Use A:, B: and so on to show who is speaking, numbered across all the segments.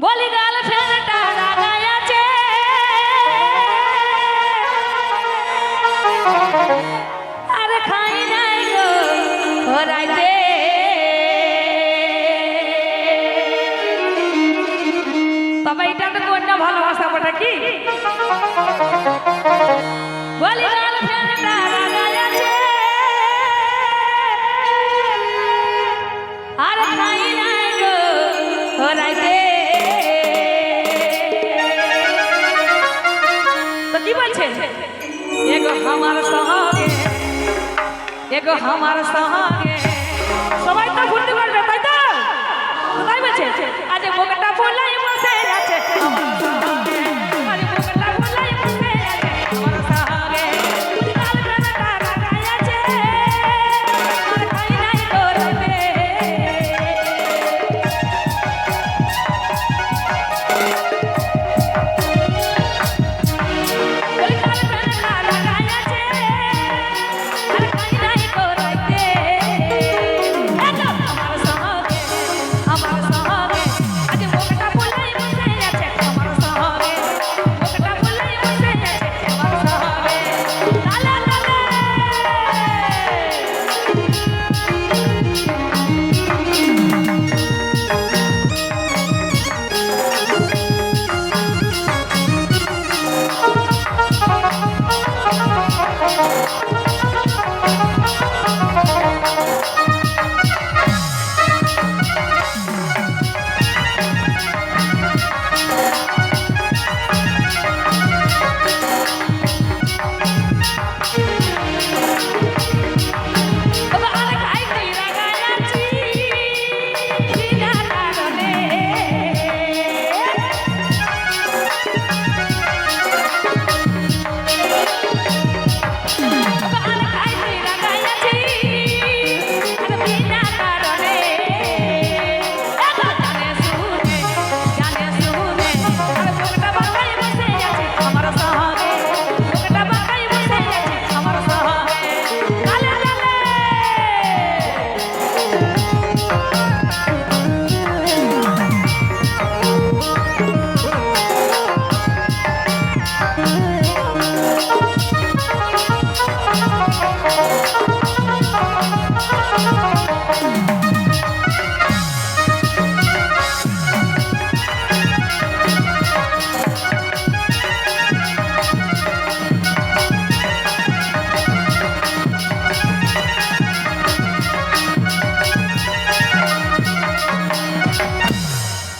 A: বলি গার্লফ্রেন্ডটা রাগায় আছে, আরে খাই নাই গো রাইতে। তবে এটা তো অন্য ভালোবাসা বটে কি? বলি গার্লফ্রেন্ডটা রাগায় আছে, আরে খাই নাই গো রাইতে। তো কি বলছে? এগো আমার সঙ্গে, এগো আমার সঙ্গে সবাই তো ঘুরতে পারবে, তাই তো? তাই বলছে আজ বোকটা বলাই বসে আছে আমার সঙ্গে, আজ বোকটা বলাই বসে আছে আমার সঙ্গে। গার্লফ্রেন্ডটা রাগায় আছে, আর খাই নাই গো রাইতে।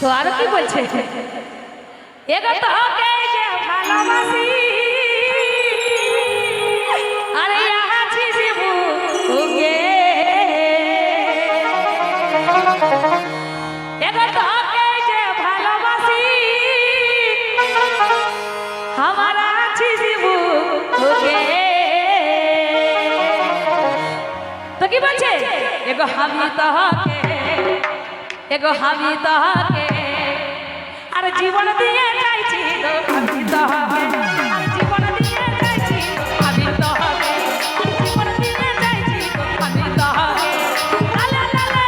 A: তো আরো কি বলছে? এগো তোকে যে ভালোবাসি, আরে আছি বুকে, এগো তোকে যে ভালোবাসি, আমার আছি বুকে। তো কি বলছে? এগো আমি তোকে, এগো আমি তোকে আর জীবন দিয়ে চাইছি তো আমি তোকে, আর জীবন দিয়ে চাইছি আমি তোকে, জীবন দিয়ে চাইছি তো আমি তোকে। লালা লালা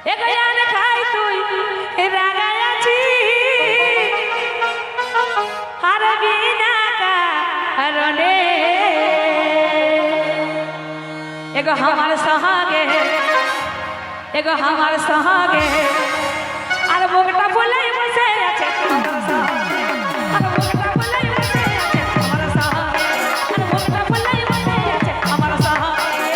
A: এগোয়ান খাই তুই রাগায় আছি হারবি না কারণে एगो हमार सहागे एगो हमार सहागे আর মুখটা বলেই বসে আছে আমার সহাগে আর মুখটা বলেই বসে আছে আমার সহাগে আর মুখটা বলেই বসে আছে আমার সহাগে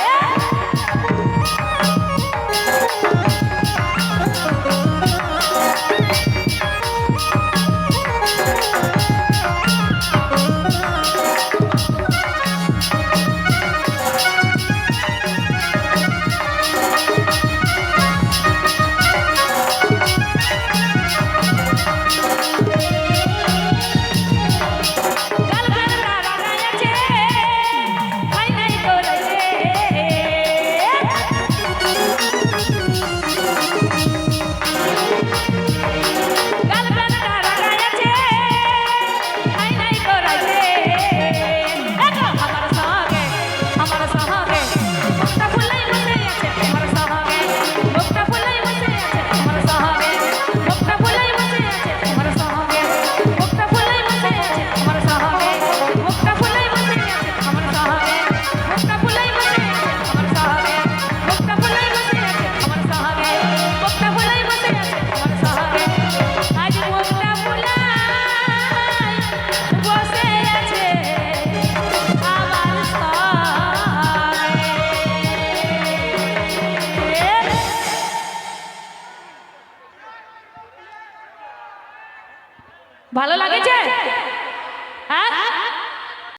A: ভালো লাগেছে হ্যাঁ